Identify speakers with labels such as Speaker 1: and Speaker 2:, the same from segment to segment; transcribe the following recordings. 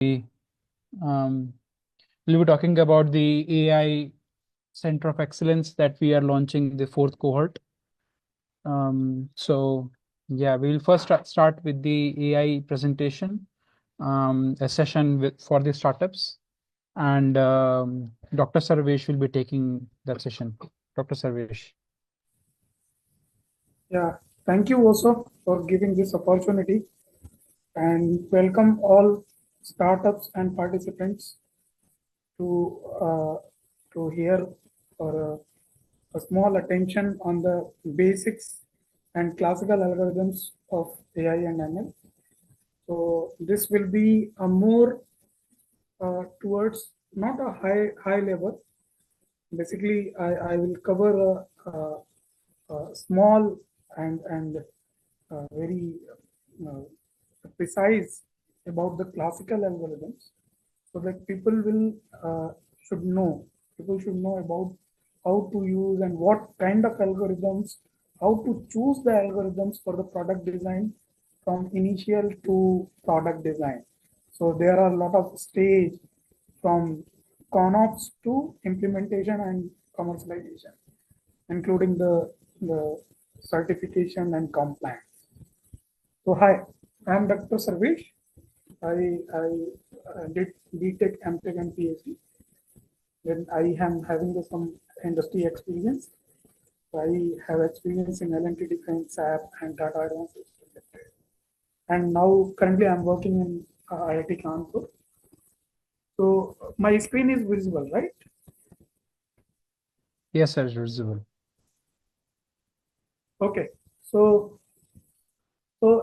Speaker 1: um, we'll be talking about the AI Center of Excellence that we are launching the fourth cohort. So yeah, we'll first start with the AI presentation, a session for the startups, and Dr. Sarvesh will be taking that session. Dr. Sarvesh.
Speaker 2: Yeah, thank you also for giving this opportunity, and welcome all startups and participants to hear for a small attention on the basics and classical algorithms of AI and ML. So this will be a more towards not a high level. Basically, I will cover a small and very uh, precise about the classical algorithms, so that should know people should know about how to use and what kind of algorithms, how to choose the algorithms for the product design from initial to product design. So there are a lot of stage from ConOps to implementation and commercialization, including the certification and compliance. So hi, I'm Dr. Sarvesh. I did BTech, MTech, and PhD. Then I am having some industry experience. I have experience in L&T Defense, SAP, and Data Advanced Systems. And now currently I'm working in IIT Kanpur. So my screen is visible, right?
Speaker 1: Yes, sir, visible.
Speaker 2: Okay. So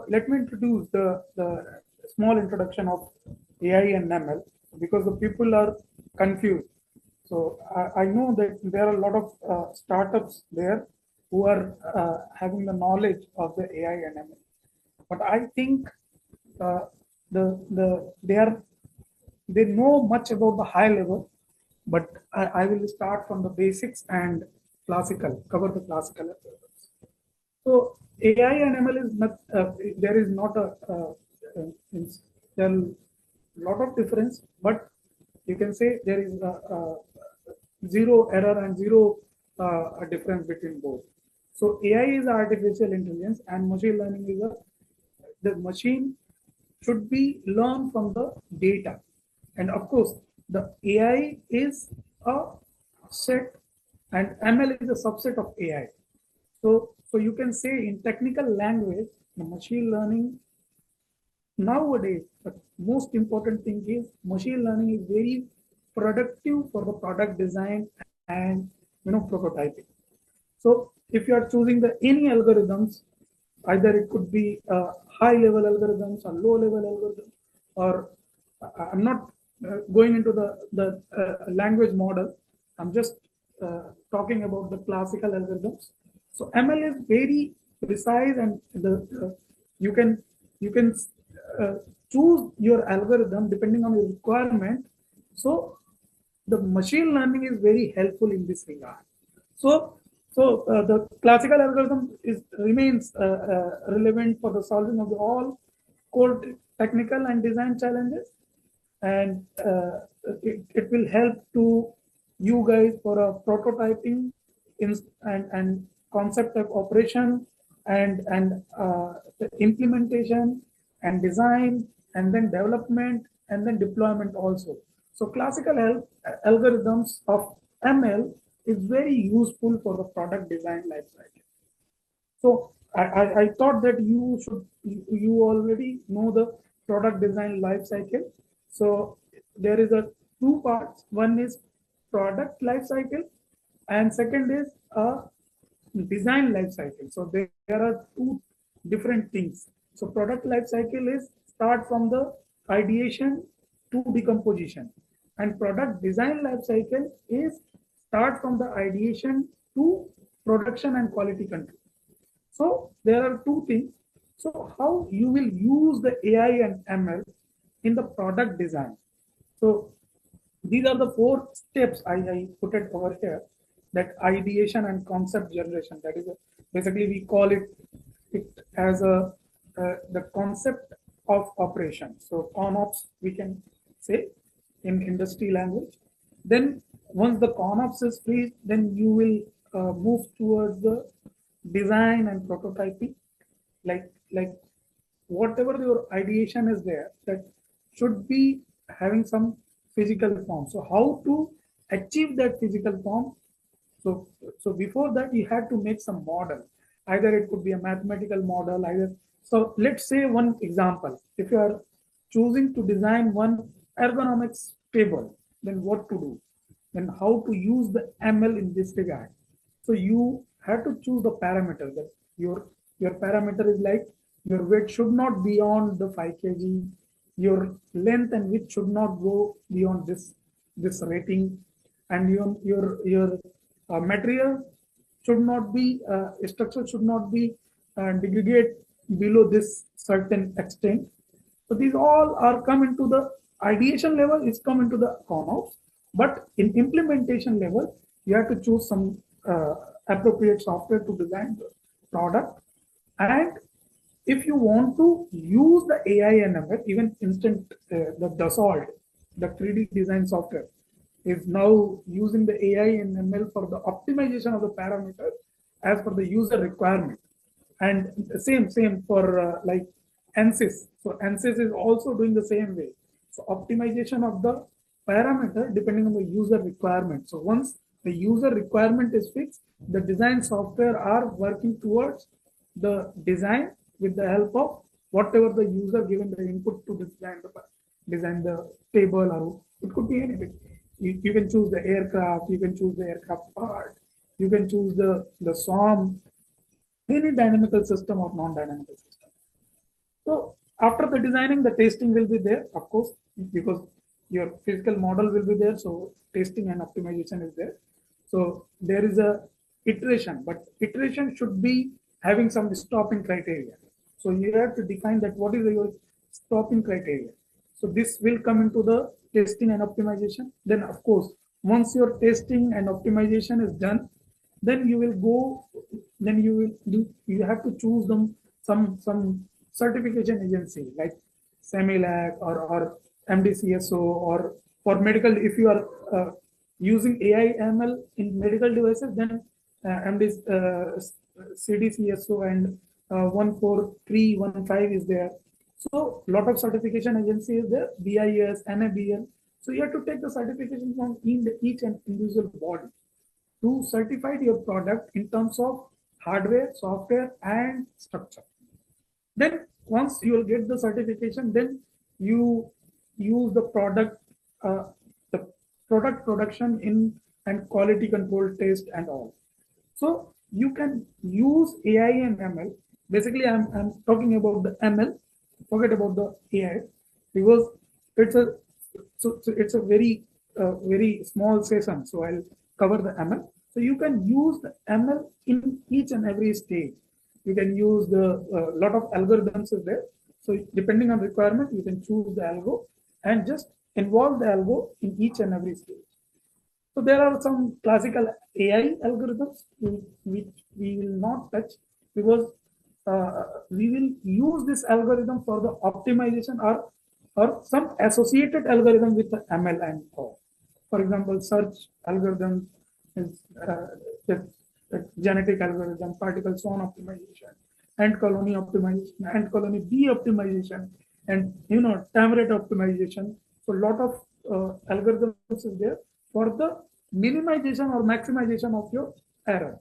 Speaker 2: let me introduce the small introduction of AI and ML, because the people are confused. So I know that there are a lot of startups there who are having the knowledge of the AI and ML, but I think uh, they know much about the high level, but I will start from the basics and cover the classical algorithms. So AI and ML is not, there is not there are a lot of difference, but you can say there is zero error and zero difference between both. So AI is artificial intelligence and machine learning is the machine should be learned from the data. And of course, the AI is a set and ML is a subset of AI. So you can say in technical language, the machine learning nowadays, the most important thing is machine learning is very productive for the product design and prototyping. So if you are choosing the any algorithms, either it could be high level algorithms or low level algorithms, or I'm not going into the language model. I'm just talking about the classical algorithms. So ML is very precise, and you can you can uh, choose your algorithm depending on your requirement. So the machine learning is very helpful in this regard. So the classical algorithm remains relevant for the solving of all core technical and design challenges, and it will help to you guys for a prototyping and concept of operation and the implementation and design and then development and then deployment also. So classical algorithms of ML is very useful for the product design lifecycle. So I thought that you already know the product design life cycle. So there is a two parts. One is product life cycle, and second is a design life cycle. So there are two different things. So product life cycle is start from the ideation to decomposition, and product design life cycle is start from the ideation to production and quality control. So there are two things. So how you will use the AI and ML in the product design. So these are the four steps I put it over here. That ideation and concept generation. That is basically we call it as the concept of operation. So ConOps we can say in industry language. Then once the ConOps is free, then you will move towards the design and prototyping. Like whatever your ideation is there, that should be having some physical form. So how to achieve that physical form? So before that, you had to make some model. Either it could be a mathematical model, either. So let's say one example. If you are choosing to design one ergonomics table, then what to do? Then how to use the ML in this regard? So you have to choose the parameter that your parameter is like your weight should not be beyond the 5 kg, your length and width should not go beyond this rating, and your material should not be structure should not be degrade below this certain extent. So these all are come into the ideation level, is come into the ConOps, but in implementation level, you have to choose some appropriate software to design the product. And if you want to use the AI and ML, even instant the Dassault, the 3D design software, is now using the AI and ML for the optimization of the parameters as per the user requirement. And same for like ANSYS. So ANSYS is also doing the same way. So optimization of the parameter depending on the user requirement. So once the user requirement is fixed, the design software are working towards the design with the help of whatever the user given the input to design the table, or it could be anything. You can choose the aircraft, you can choose the aircraft part, you can choose the SOM, any dynamical system or non-dynamical system. So after the designing, the testing will be there, of course, because your physical model will be there. So testing and optimization is there. So there is a iteration, but iteration should be having some stopping criteria. So you have to define that what is your stopping criteria. So this will come into the testing and optimization. Then of course, once your testing and optimization is done, then you will go, then you have to choose them some certification agency like Semilac or MDCSO, or for medical, if you are using AI ML in medical devices, then MD, CDCSO and 14315 is there. So lot of certification agency is there, BIS, NABL. So you have to take the certification from each and individual body to certify your product in terms of hardware, software, and structure. Then once you will get the certification, then you use the product production in and quality control test and all. So you can use AI and ML. Basically, I'm talking about the ML. Forget about the AI, because it's a it's a very small session. So I'll cover the ML. So you can use the ML in each and every stage. You can use the lot of algorithms is there. So depending on requirement, you can choose the algo and just involve the algo in each and every stage. So there are some classical AI algorithms which we will not touch, because we will use this algorithm for the optimization or some associated algorithm with the ML and all. For example, search algorithm is the genetic algorithm, particle zone optimization, ant colony optimization, ant colony bee optimization, and time rate optimization. So a lot of algorithms is there for the minimization or maximization of your error.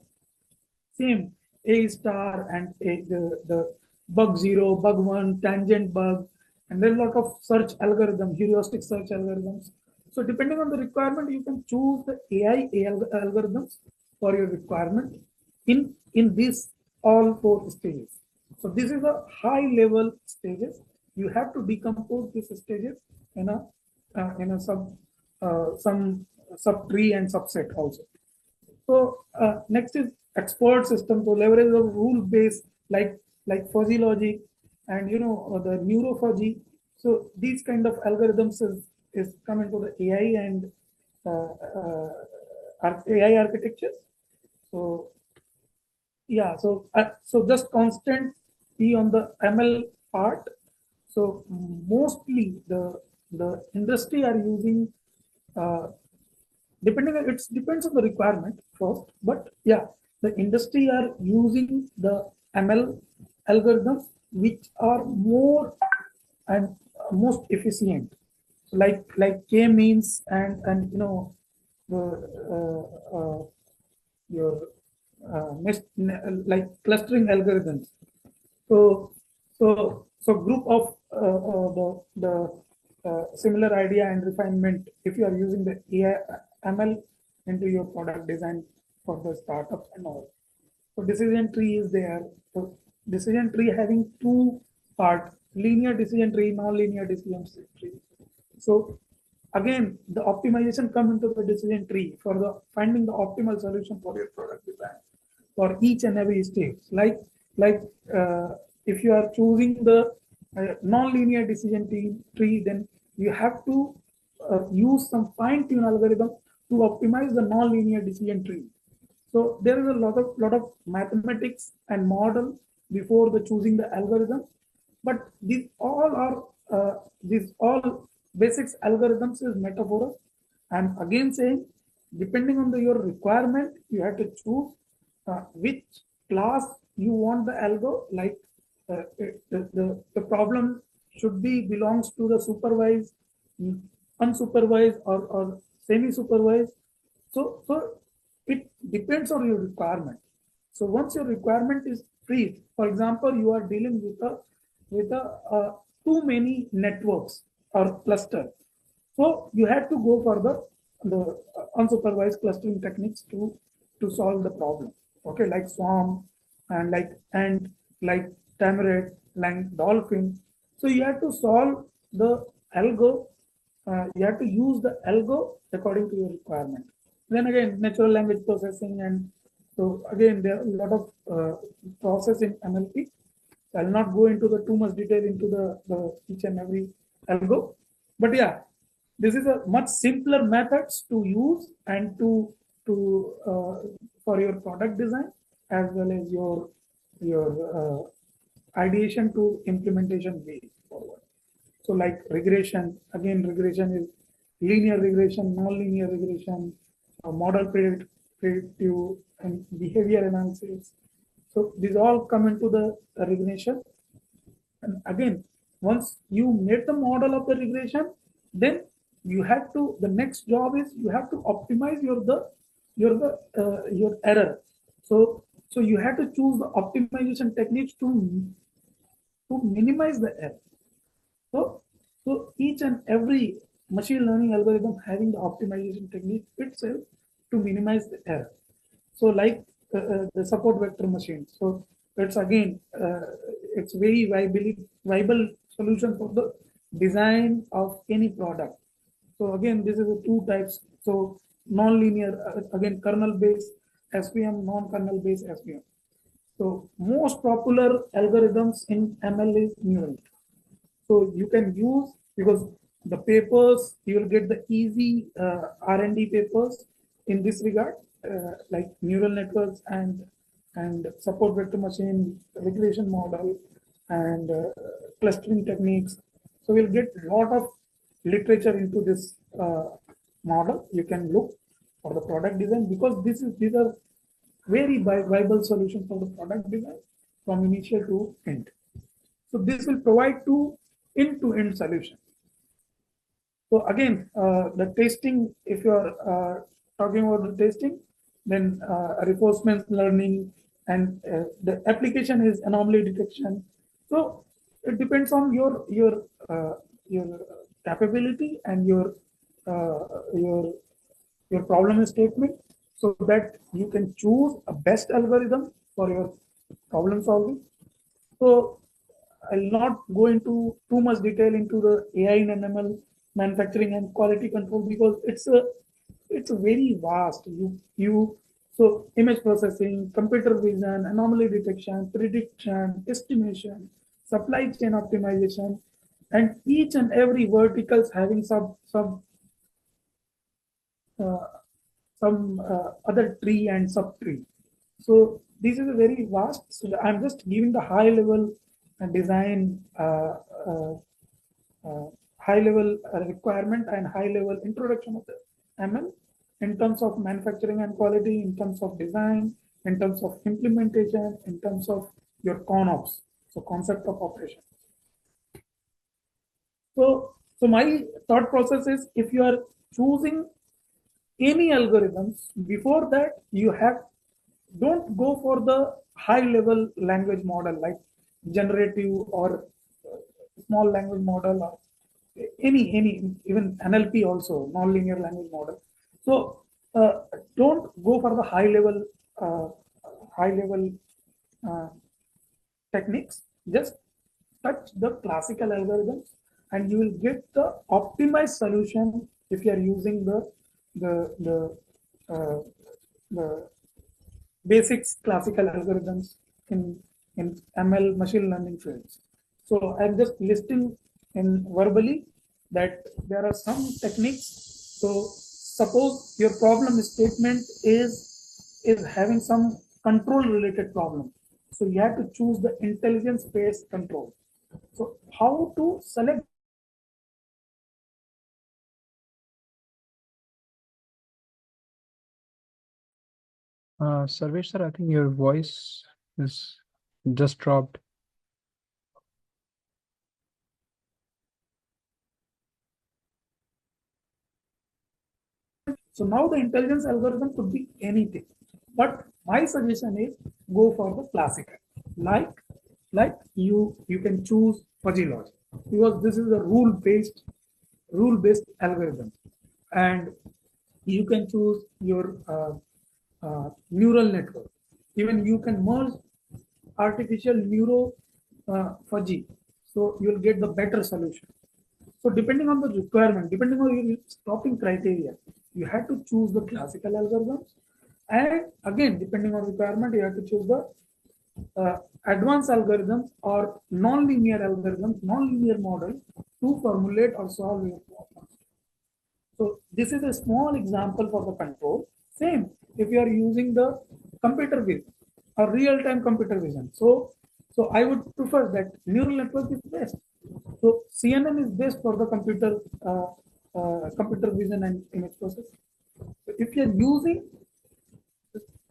Speaker 2: Same A star and the bug zero, bug one, tangent bug, and then a lot of search algorithm, heuristic search algorithms. So depending on the requirement, you can choose the AI algorithms for your requirement in these all four stages. So this is a high level stages. You have to decompose these stages in a some sub tree and subset also. So next is expert system. So leverage of rule based like fuzzy logic and the neurofuzzy. So these kind of algorithms is coming to the AI and AI architectures. So yeah, so just constant be on the ML part. So mostly the industry are using, it depends on the requirement first, but yeah, the industry are using the ML algorithms which are more and most efficient, like k-means and the your like clustering algorithms. So group of the similar idea and refinement. If you are using the AI ML into your product design for the startups and all, so decision tree is there. So decision tree having two parts: linear decision tree, non-linear decision tree. So again, the optimization come into the decision tree for the finding the optimal solution for your product design for each and every stage. Like if you are choosing the non-linear decision tree, then you have to use some fine-tune algorithm to optimize the non-linear decision tree. So there is a lot of mathematics and model before the choosing the algorithm, but these all basics algorithms is metaphor. And again saying, depending on your requirement, you have to choose which class you want the algo. Like the problem should be belongs to the supervised, unsupervised, or semi-supervised. So it depends on your requirement. So once your requirement is free, for example, you are dealing with too many networks or cluster. So you have to go for the unsupervised clustering techniques to solve the problem. Okay, like swarm and like tamarack, like dolphin. So you have to solve the algo. You have to use the algo according to your requirement. Then again, natural language processing, and so again there are a lot of process in NLP. So I'll not go into the too much detail into the each and every algo, but yeah, this is a much simpler methods to use and to for your product design as well as your ideation to implementation way forward. So like regression, again, regression is linear regression, non-linear regression, model predictive and behavior analysis. So these all come into the regression. And again, once you made the model of the regression, then you have to, the next job is you have to optimize your error. So you have to choose the optimization techniques to minimize the error. So each and every machine learning algorithm having the optimization technique itself to minimize the error. So like the support vector machine. So it's again, it's very viable solution for the design of any product. So again, this is the two types. So non-linear, again, kernel-based SVM, non-kernel based SVM. So most popular algorithms in ML is neural. So you can use, because the papers, you will get the easy R&D papers in this regard, like neural networks and support vector machine regression model and clustering techniques. So we'll get a lot of literature into this model. You can look for the product design, because these are very viable solutions for the product design from initial to end. So this will provide two end-to-end solutions. So again, the testing, if you are talking about the testing, then reinforcement learning, and the application is anomaly detection. So it depends on your capability and your problem statement, so that you can choose a best algorithm for your problem solving. So I'll not go into too much detail into the AI and ML manufacturing and quality control, because it's a very vast. So image processing, computer vision, anomaly detection, prediction, estimation, supply chain optimization, and each and every verticals having uh, some other tree and subtree. So this is a very vast. So I'm just giving the high level design, uh, high level requirement and high level introduction of the ML in terms of manufacturing and quality, in terms of design, in terms of implementation, in terms of your ConOps, so concept of operation. So my thought process is, if you are choosing any algorithms, before that don't go for the high level language model like generative or small language model, or any even NLP also, non-linear language model. So don't go for the high level uh, techniques. Just touch the classical algorithms and you will get the optimized solution if you are using uh, the basics classical algorithms in ML machine learning fields. So I'm just listing in verbally that there are some techniques. So suppose your problem statement is having some control related problem. So you have to choose the intelligence based control. So how to select
Speaker 1: Sarvesh sir, I think your voice is just dropped.
Speaker 2: So now the intelligence algorithm could be anything, but my suggestion is go for the classical, like you can choose fuzzy logic, because this is a rule based algorithm, and you can choose your neural network. Even you can merge artificial neuro fuzzy, so you'll get the better solution. So depending on the requirement, depending on your stopping criteria, you have to choose the classical algorithms. And again, depending on requirement, you have to choose the advanced algorithms or non-linear algorithms, non-linear model to formulate or solve your problems. So this is a small example for the control. Same if you are using the computer vision or real-time computer vision. So I would prefer that neural network is best. So CNN is best for the computer vision and image processing. So if you're using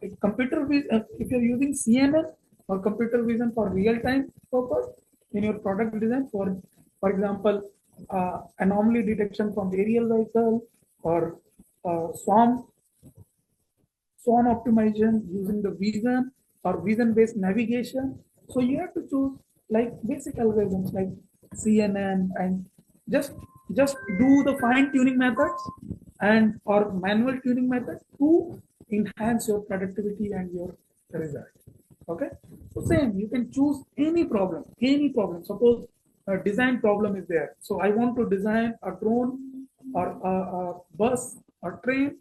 Speaker 2: if you're using CNN or computer vision for real-time purpose in your product design, for example, anomaly detection from aerial vehicle or swarm optimization using the vision or vision-based navigation. So you have to choose like basic algorithms like CNN and just just do the fine-tuning methods and or manual tuning method to enhance your productivity and your result. Okay, so same you can choose any problem, any problem. Suppose a design problem is there. So I want to design a drone or a bus or train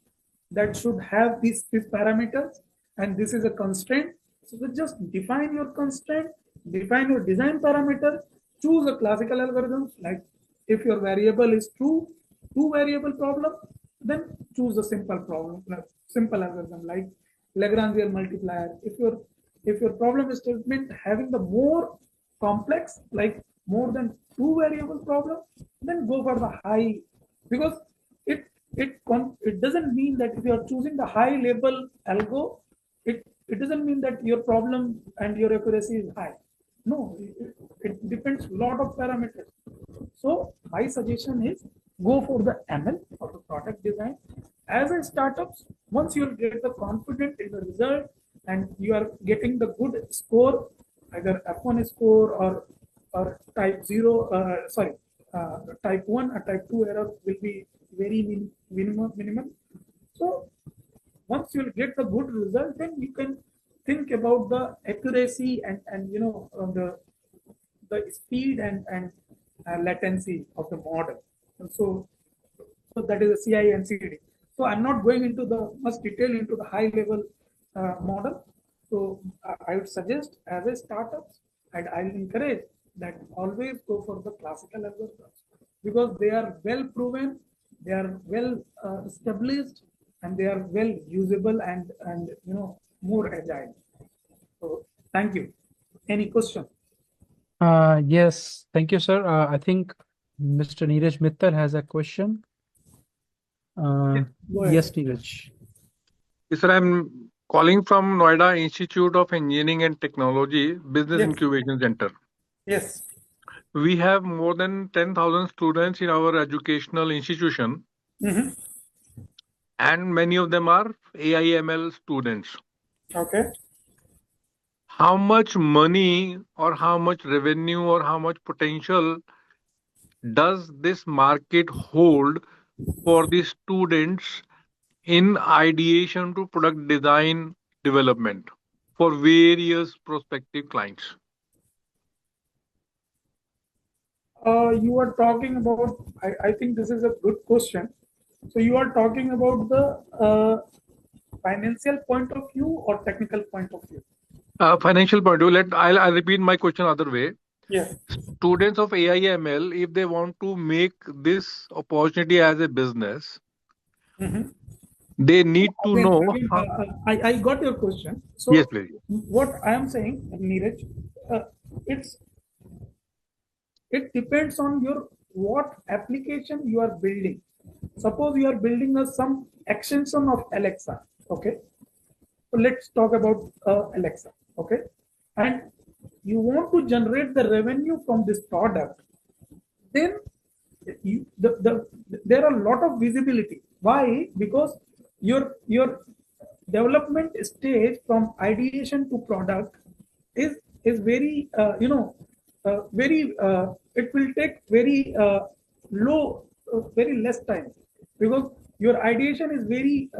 Speaker 2: that should have these parameters, and this is a constraint. So just define your constraint, define your design parameter, choose a classical algorithm. Like if your variable is two variable problem, then choose a simple problem, simple algorithm like Lagrangian multiplier. If your problem statement having the more complex, like more than two variable problem, then go for the high, because it it doesn't mean that if you are choosing the high level algo, it doesn't mean that your problem and your accuracy is high. No, it depends a lot of parameters. So my suggestion is go for the ML or the product design as a startups. Once you get the confident in the result and you are getting the good score, either F1 score or type 0 sorry type 1 or type 2 error will be very minimum. So once you get the good result, then you can think about the accuracy and the speed and latency of the model. And so that is a CI and CD. So I'm not going into the much detail into the high level model. So I would suggest as a startups, and I'll encourage that always go for the classical algorithms because they are well proven, they are well established, and they are well usable and more agile. So thank you. Any question?
Speaker 1: Yes, thank you, sir. I think Mr. Neeraj Mittal has a question.
Speaker 2: Go ahead.
Speaker 1: Yes, Neeraj.
Speaker 3: Yes, sir, I'm calling from Noida Institute of Engineering and Technology Business
Speaker 2: Yes.
Speaker 3: Incubation Center.
Speaker 2: Yes.
Speaker 3: We have more than 10,000 students in our educational institution,
Speaker 2: Mm-hmm.
Speaker 3: and many of them are AIML students.
Speaker 2: Okay.
Speaker 3: How much money or how much revenue or how much potential does this market hold for the students in ideation to product design development for various prospective clients?
Speaker 2: You are talking about, I think this is a good question. So you are talking about the financial point of view or technical point of view?
Speaker 3: Financial point of view, I'll repeat my question other way.
Speaker 2: Yes.
Speaker 3: Students of AIML, if they want to make this opportunity as a business,
Speaker 2: Mm-hmm.
Speaker 3: they need to know
Speaker 2: Again,
Speaker 3: how.
Speaker 2: I got your question.
Speaker 3: Yes,
Speaker 2: So
Speaker 3: please.
Speaker 2: what I am saying, Neeraj, it's it depends on your what application you are building. Suppose you are building some extension of Alexa. Okay, so let's talk about Alexa. Okay, and you want to generate the revenue from this product, then there are a lot of visibility. Why? Because your development stage from ideation to product is very very it will take very low very less time, because your ideation is very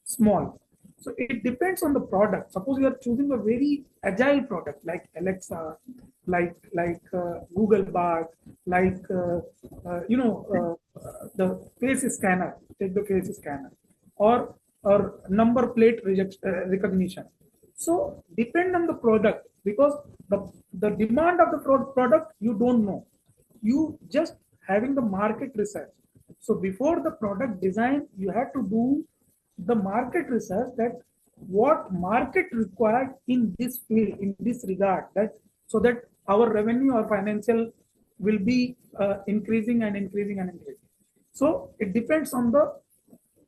Speaker 2: small. So it depends on the product. Suppose you are choosing a very agile product like Alexa, like Google Bard, like the face scanner. Take the face scanner, or number plate recognition. So depend on the product, because the demand of the product you don't know. You just having the market research. So before the product design, you have to do the market research, that what market required in this field, in this regard, that so that our revenue or financial will be increasing and increasing and increasing. So it depends on the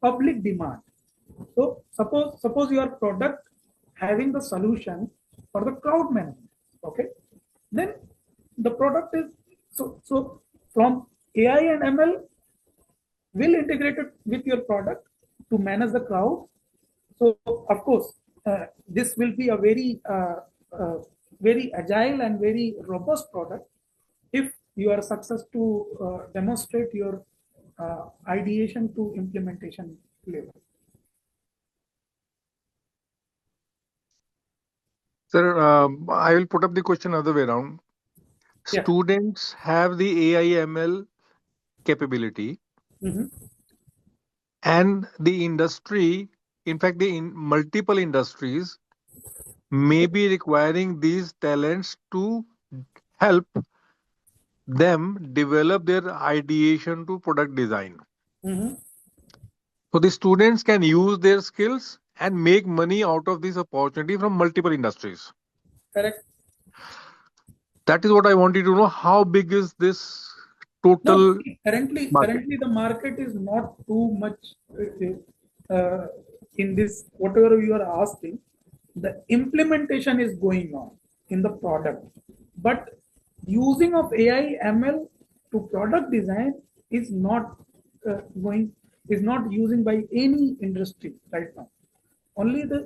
Speaker 2: public demand. So suppose your product having the solution for the crowd management. Okay, then the product is so from AI and ML will integrate it with your product to manage the crowd. So of course, this will be a very agile and very robust product if you are success to demonstrate your ideation to implementation level.
Speaker 3: Sir, I will put up the question other way around.
Speaker 2: Yeah.
Speaker 3: Students have the AIML capability,
Speaker 2: Mm-hmm.
Speaker 3: and the industry, in fact, multiple industries may be requiring these talents to help them develop their ideation to product design.
Speaker 2: Mm-hmm.
Speaker 3: So the students can use their skills and make money out of this opportunity from multiple industries.
Speaker 2: Correct.
Speaker 3: That is what I wanted to know. How big is this
Speaker 2: No,
Speaker 3: total market?
Speaker 2: currently the market is not too much uh, in this, whatever you are asking. The implementation is going on in the product, but using of AI ML to product design is not going is not using by any industry right now. Only the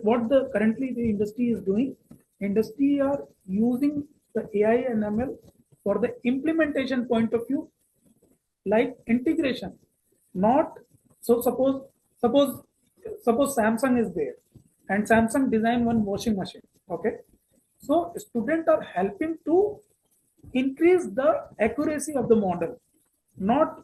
Speaker 2: what the currently the industry is doing. Industry are using the AI and ML for the implementation point of view, like integration. Not so suppose suppose Samsung is there, and Samsung design one washing machine. Okay, so students are helping to increase the accuracy of the model, not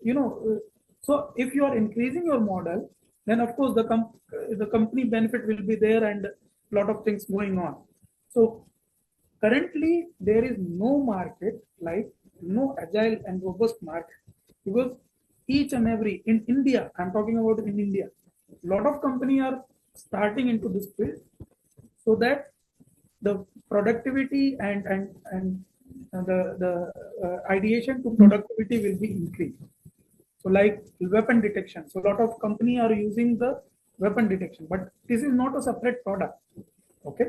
Speaker 2: you know so if you are increasing your model, then of course the company benefit will be there, and a lot of things going on. So currently there is no market, like no agile and robust market, because each and every in India, I'm talking about in India, a lot of company are starting into this field, so that the productivity and ideation to productivity will be increased. So like weapon detection. So a lot of company are using the weapon detection, but this is not a separate product. Okay.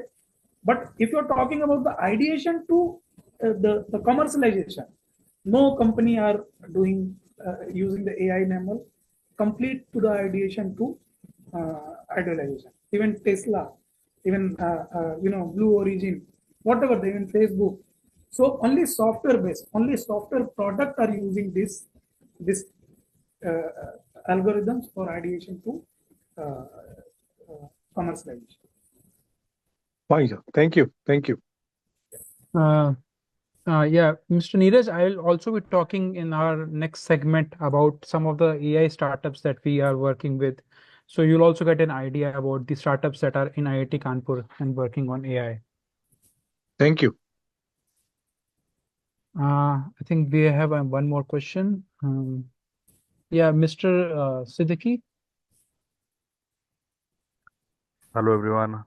Speaker 2: But if you're talking about the ideation to the commercialization, no company are doing using the AI ML complete to the ideation to idealization. Even Tesla, even Blue Origin, whatever, even Facebook. So only software based, only software product are using this algorithms for ideation to commercialization.
Speaker 3: Fine, sir. Thank you. Thank you.
Speaker 1: Yeah, Mr. Neeraj, I will also be talking in our next segment about some of the AI startups that we are working with. So you'll also get an idea about the startups that are in IIT Kanpur and working on AI.
Speaker 3: Thank you.
Speaker 1: I think we have one more question. Yeah, Mr. Siddiqui.
Speaker 4: Hello everyone.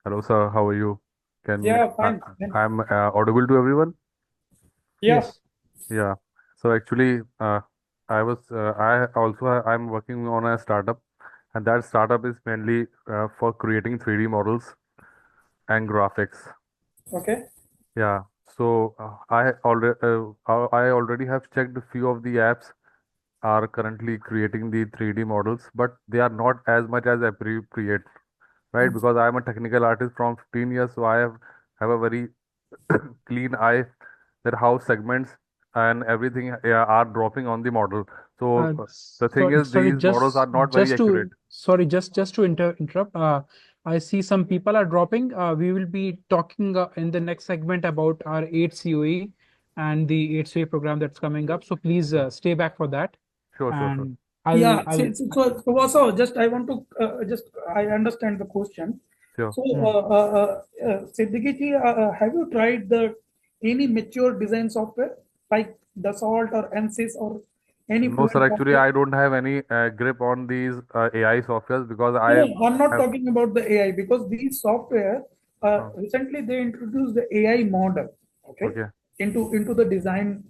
Speaker 4: Hello sir, how are you?
Speaker 2: Fine.
Speaker 4: I'm audible to everyone?
Speaker 1: Yes.
Speaker 4: Yeah. So actually, I'm working on a startup, and that startup is mainly for creating 3D models and graphics.
Speaker 2: Okay.
Speaker 4: Yeah. So I already have checked a few of the apps are currently creating the 3D models, but they are not as much as appropriate, right? Because I am a technical artist from 15 years, so I have a very clean eye that how segments and everything are dropping on the model. So the thing is,
Speaker 1: Sorry,
Speaker 4: these models are not very accurate.
Speaker 1: just to interrupt. I see some people are dropping. We will be talking in the next segment about our 8 CoE and the 8 CoE program that's coming up. So please stay back for that.
Speaker 4: Sure.
Speaker 1: And
Speaker 2: So also just I want to I understand the question.
Speaker 4: Sure.
Speaker 2: So Siddiqui ji, have you tried any mature design software like Dassault or ANSYS or any
Speaker 4: No, sir.
Speaker 2: fluent
Speaker 4: Actually,
Speaker 2: software?
Speaker 4: I don't have any grip on these AI softwares because
Speaker 2: No, I'm not
Speaker 4: have.
Speaker 2: talking about the AI because these software recently they introduced the AI model, okay,
Speaker 4: Okay.
Speaker 2: into the design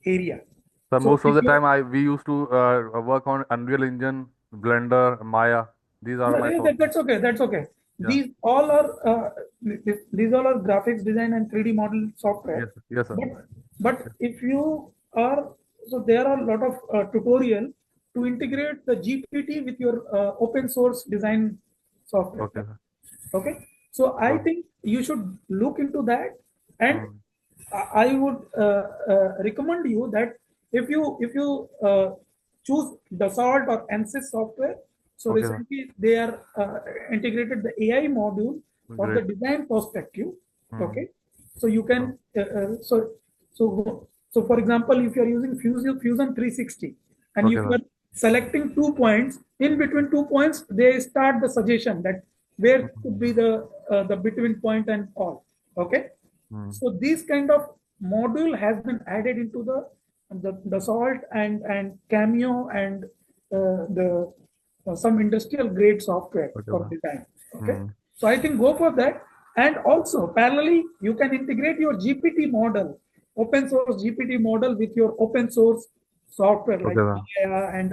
Speaker 2: area.
Speaker 4: So
Speaker 2: So
Speaker 4: most of
Speaker 2: if
Speaker 4: the
Speaker 2: you
Speaker 4: time we used to work on Unreal Engine, Blender, Maya. These are my software.
Speaker 2: that's okay. That's okay.
Speaker 4: Yeah.
Speaker 2: These all are graphics design and 3D model software.
Speaker 4: Yes. Yes, sir.
Speaker 2: But if you are there are a lot of tutorial to integrate the GPT with your open source design software.
Speaker 4: Okay, sir.
Speaker 2: Okay, so I
Speaker 4: Sure.
Speaker 2: think you should look into that, and
Speaker 4: Mm.
Speaker 2: I would recommend you that if you choose Dassault or ANSYS software, so
Speaker 4: Okay, sir.
Speaker 2: recently they are integrated the AI module for the
Speaker 4: Great.
Speaker 2: design perspective.
Speaker 4: Mm.
Speaker 2: Okay, so you
Speaker 4: Sure.
Speaker 2: can so for example, if you are using Fusion 360, and
Speaker 4: Okay,
Speaker 2: if you
Speaker 4: sir.
Speaker 2: are selecting 2 points, in between 2 points, they start the suggestion that where could be the between point and all. Okay,
Speaker 4: Mm.
Speaker 2: so this kind of module has been added into the Salt and Cameo and the some industrial grade software
Speaker 4: Okay,
Speaker 2: for
Speaker 4: sir.
Speaker 2: design. Okay,
Speaker 4: Mm.
Speaker 2: so I think go for that, and also parallelly you can integrate your GPT model, open source GPT model with your open source software like
Speaker 4: Okay, sir.
Speaker 2: Maya and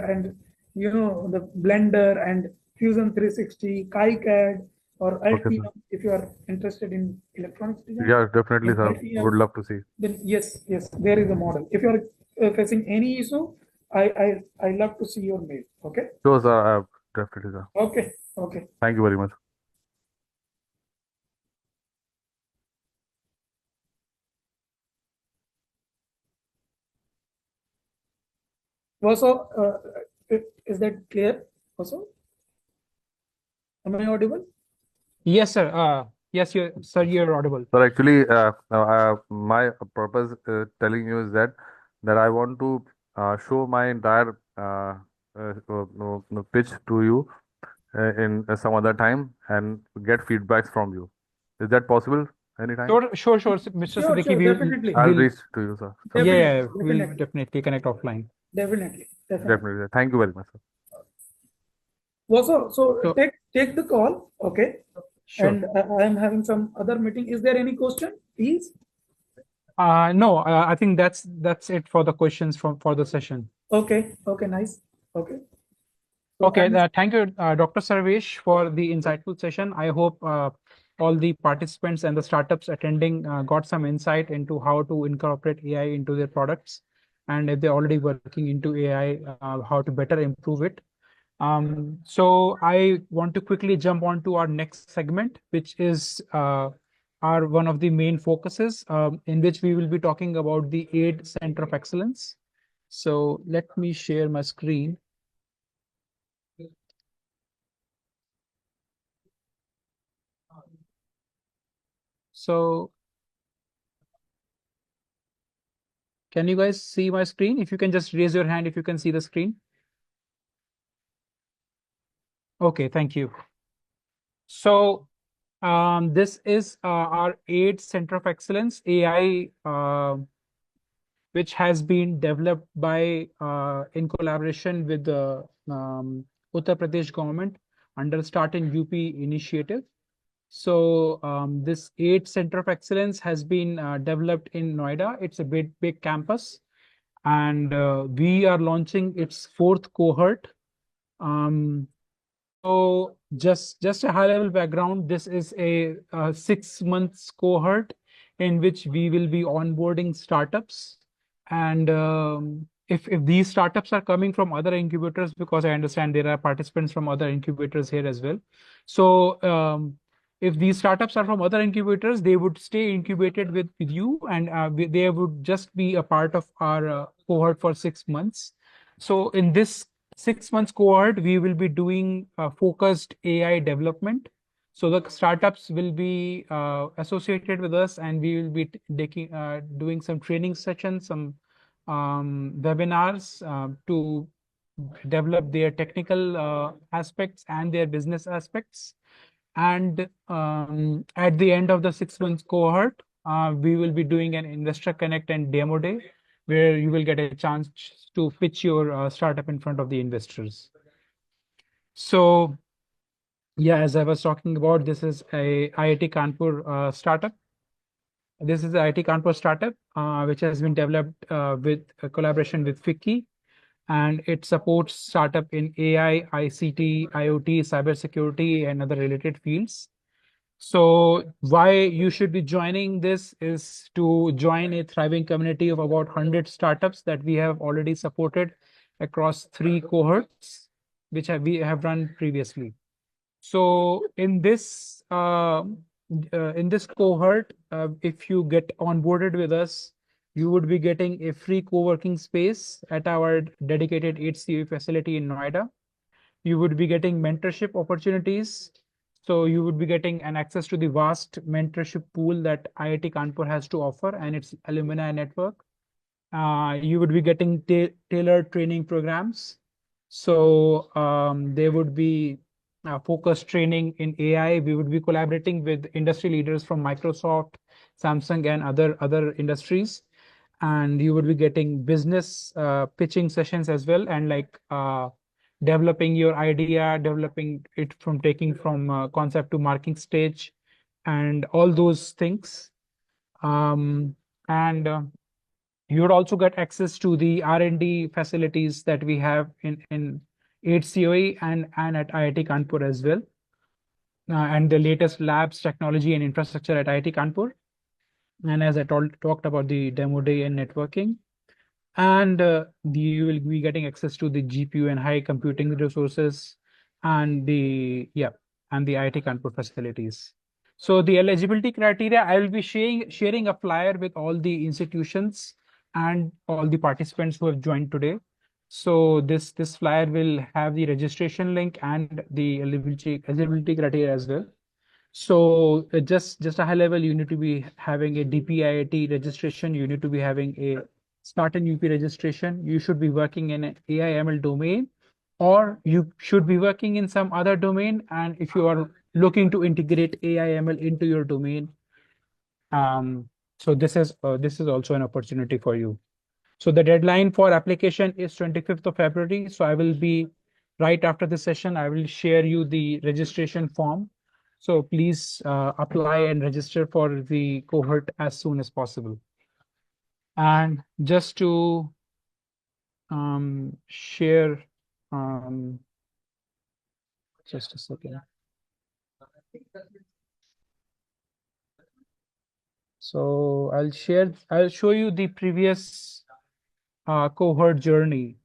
Speaker 2: the Blender and Fusion 360, KiCad or
Speaker 4: Okay, sir.
Speaker 2: Altium if you are interested in electronics design.
Speaker 4: Yeah, definitely, sir.
Speaker 2: Altium,
Speaker 4: Would love to see.
Speaker 2: then yes, there is a model. If you are facing any issue, I love to see your mail. Okay.
Speaker 4: Sure, sir. Definitely, sir.
Speaker 2: Okay.
Speaker 4: Thank you very much.
Speaker 2: Also, is that clear? Also, am I audible?
Speaker 1: Yes, sir. Yes, you're audible.
Speaker 4: Sir, actually, my purpose telling you is that I want to show my entire pitch to you in some other time and get feedbacks from you. Is that possible? Anytime?
Speaker 1: Sure, Mr.
Speaker 2: Sure,
Speaker 1: Siddiqui.
Speaker 2: definitely.
Speaker 4: I'll reach to you, sir.
Speaker 1: Yeah,
Speaker 2: Definitely,
Speaker 1: we'll
Speaker 2: definitely.
Speaker 1: definitely connect offline.
Speaker 2: Definitely.
Speaker 4: Definitely. Thank you very much, sir.
Speaker 2: Also, so
Speaker 1: So-
Speaker 2: take the call, okay?
Speaker 1: Sure.
Speaker 2: And I am having some other meeting. Is there any question, please?
Speaker 1: No, I think that's it for the questions for the session.
Speaker 2: Okay, okay, nice. Okay. So
Speaker 1: Okay,
Speaker 2: thanks.
Speaker 1: thank you, Dr. Sarvesh, for the insightful session. I hope all the participants and the startups attending got some insight into how to incorporate AI into their products, and if they're already working into AI, how to better improve it. So I want to quickly jump on to our next segment, which is our one of the main focuses, in which we will be talking about the AIIDE Center of Excellence. So let me share my screen. So can you guys see my screen? If you can just raise your hand if you can see the screen. Okay, thank you. So this is our AIIDE Center of Excellence, AI, which has been developed by in collaboration with the Uttar Pradesh government under Start in UP initiative. So this AIIDE Center of Excellence has been developed in Noida. It's a big campus, and we are launching its fourth cohort. Um, so just a high level background. This is a 6 months cohort in which we will be onboarding startups, and if these startups are coming from other incubators, because I understand there are participants from other incubators here as well. So if these startups are from other incubators, they would stay incubated with you, and they would just be a part of our cohort for 6 months. So in this 6 months cohort, we will be doing focused AI development. So the startups will be associated with us, and we will be doing some training sessions, some webinars to develop their technical aspects and their business aspects. And at the end of the 6 months cohort, we will be doing an investor connect and demo day, where you will get a chance to pitch your startup in front of the investors. So yeah, as I was talking about, this is a IIT Kanpur startup. This is the IIT Kanpur startup, which has been developed with a collaboration with FICCI, and it supports startup in AI, ICT, IoT, cybersecurity, and other related fields. So why you should be joining this is to join a thriving community of about 100 startups that we have already supported across 3 cohorts, which we have run previously. So in this cohort, if you get onboarded with us, you would be getting a free co-working space at our dedicated HCA facility in Noida. You would be getting mentorship opportunities. So you would be getting an access to the vast mentorship pool that IIT Kanpur has to offer and its alumni network. You would be getting tailored training programs. So there would be focused training in AI. We would be collaborating with industry leaders from Microsoft, Samsung, and other industries. And you would be getting business pitching sessions as well, and like developing your idea, developing it from taking from concept to marketing stage, and all those things. And you would also get access to the R&D facilities that we have in 8 CoE and at IIT Kanpur as well, and the latest labs, technology, and infrastructure at IIT Kanpur. And as I talked about the demo day and networking, and you will be getting access to the GPU and high computing resources, and the IIT Kanpur facilities. So the eligibility criteria, I will be sharing a flyer with all the institutions and all the participants who have joined today. So this flyer will have the registration link and the eligibility criteria as well. So just a high level, you need to be having a DPIIT registration. You need to be having a Start in UP registration. You should be working in an AI/ML domain, or you should be working in some other domain. And if you are looking to integrate AI/ML into your domain, so this is also an opportunity for you. So the deadline for application is 25th of February. So I will be right after the session, I will share you the registration form. So please apply and register for the cohort as soon as possible. And just to share, just a second. So I'll show you the previous cohort journey.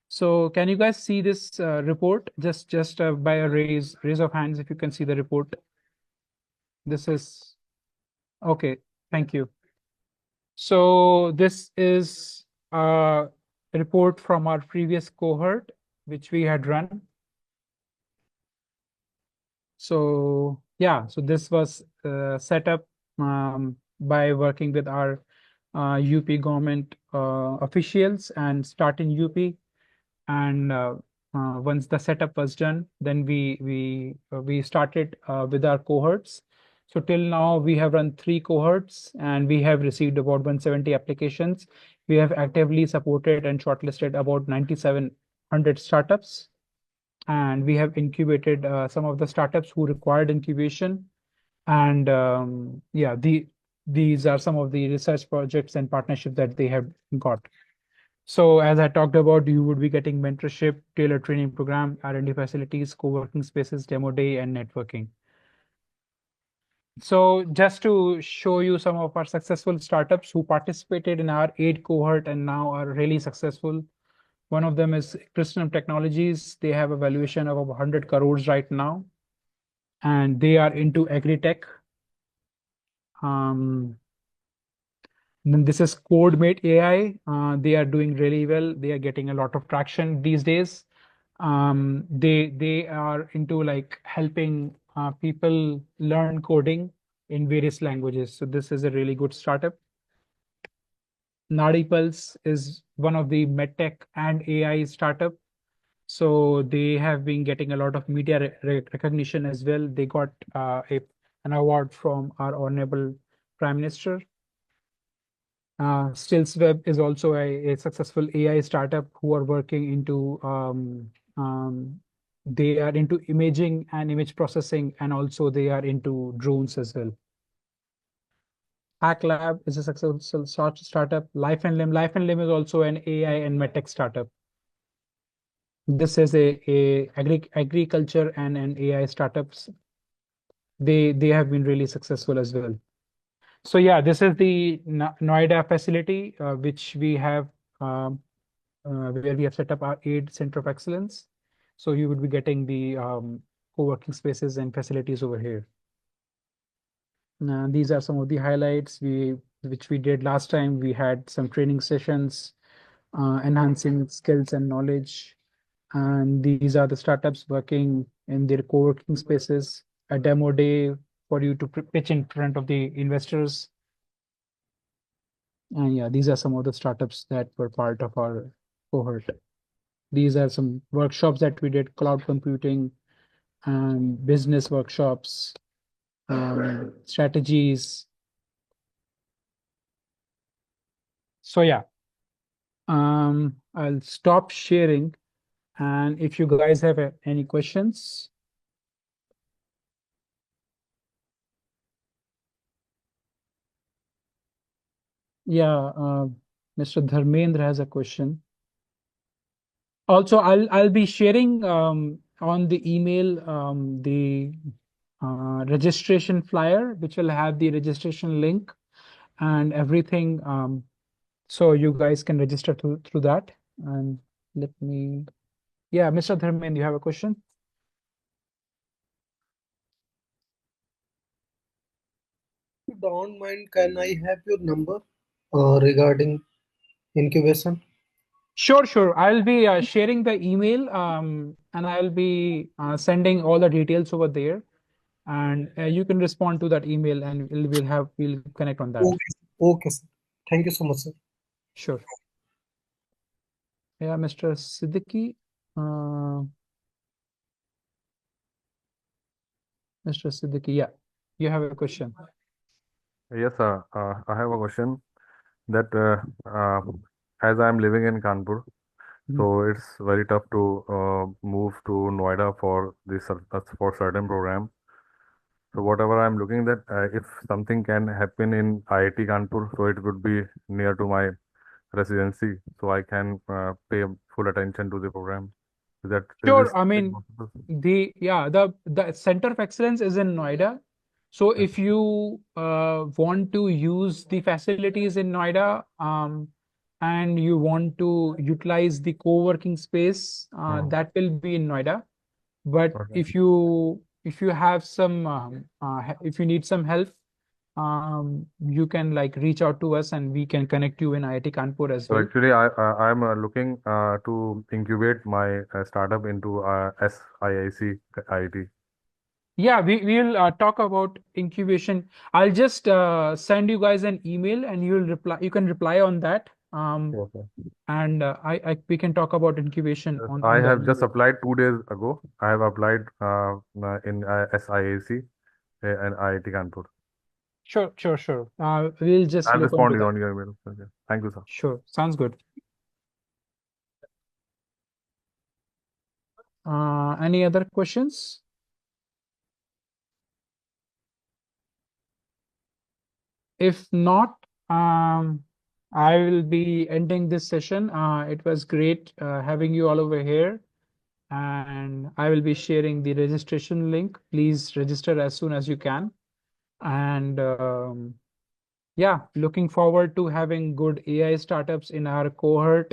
Speaker 1: So can you guys see this report? Just by a raise of hands, if you can see the report. This is okay. Thank you. So this is a report from our previous cohort, which we had run. So yeah, so this was set up by working with our UP government officials and start in UP. And once the setup was done, then we started with our cohorts. So till now we have run 3 cohorts and we have received about 170 applications. We have actively supported and shortlisted about 9,700 startups, and we have incubated some of the startups who required incubation. And yeah, these are some of the research projects and partnerships that they have got. So as I talked about, you would be getting mentorship, tailored training program, R&D facilities, co-working spaces, demo day, and networking. So just to show you some of our successful startups who participated in our AIIDE cohort and now are really successful. One of them is Christian Technologies. They have a valuation of over 100 crores right now, and they are into agri-tech. Then this is CodeMate AI. They are doing really well. They are getting a lot of traction these days. They are into like helping people learn coding in various languages. So this is a really good startup. Nadi Pulse is one of the medtech and AI startup. So they have been getting a lot of media recognition as well. They got an award from our honorable Prime Minister. StillsWeb is also a successful AI startup who are working into they are into imaging and image processing, and also they are into drones as well. Hack Lab is a successful startup. Life and Limb is also an AI and medtech startup. This is a agriculture and an AI startups. They have been really successful as well. So yeah, this is the Noida facility which we have where we have set up our AIIDE Center of Excellence. So you would be getting the co-working spaces and facilities over here. These are some of the highlights which we did last time. We had some training sessions, enhancing skills and knowledge. And these are the startups working in their co-working spaces, a demo day for you to pitch in front of the investors. And yeah, these are some of the startups that were part of our cohort. These are some workshops that we did: cloud computing and business workshops, strategies. So yeah, I'll stop sharing. And if you guys have any questions. Yeah, Mr. Dharmendra has a question. Also, I'll be sharing on the email the registration flyer, which will have the registration link and everything. So you guys can register through that. And let me, yeah, Mr. Dharmendra, you have a question?
Speaker 5: If you don't mind, can I have your number regarding incubation?
Speaker 1: Sure. I'll be sharing the email and I'll be sending all the details over there. And you can respond to that email and we'll connect on that.
Speaker 5: Okay, sir. Thank you so much, sir.
Speaker 1: Sure. Yeah, Mr. Siddiqui. Mr. Siddiqui, yeah, you have a question.
Speaker 4: Yes, sir. I have a question that as I'm living in Kanpur, so it's very tough to move to Noida for this for certain program. So whatever I'm looking that if something can happen in IIT Kanpur, so it would be near to my residency, so I can pay full attention to the program. Is this
Speaker 1: Sure. I mean,
Speaker 4: possible?
Speaker 1: the Center of Excellence is in Noida. So if you want to use the facilities in Noida, and you want to utilize the co-working space, that will be in Noida. But
Speaker 4: Okay.
Speaker 1: if you have some if you need some help, you can like reach out to us and we can connect you in IIT Kanpur as
Speaker 4: So
Speaker 1: well.
Speaker 4: actually, I'm looking to incubate my startup into SIIC IIT.
Speaker 1: Yeah, we will talk about incubation. I'll just send you guys an email and you'll reply. You can reply on that.
Speaker 4: Okay.
Speaker 1: And we can talk about incubation
Speaker 4: Yes,
Speaker 1: on
Speaker 4: I
Speaker 1: that
Speaker 4: have just
Speaker 1: email.
Speaker 4: applied 2 days ago. I have applied in SIAC and IIT Kanpur.
Speaker 1: Sure. We'll just
Speaker 4: I'll
Speaker 1: look onto
Speaker 4: respond
Speaker 1: that.
Speaker 4: on your email. Okay. Thank you, sir.
Speaker 1: Sure, sounds good. Any other questions? If not, I will be ending this session. It was great having you all over here. And I will be sharing the registration link. Please register as soon as you can. And yeah, looking forward to having good AI startups in our cohort,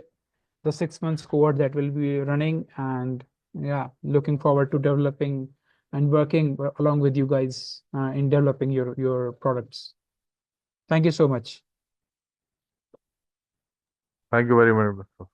Speaker 1: the 6 months cohort that will be running. And yeah, looking forward to developing and working along with you guys in developing your products. Thank you so much.
Speaker 4: Thank you very much, sir.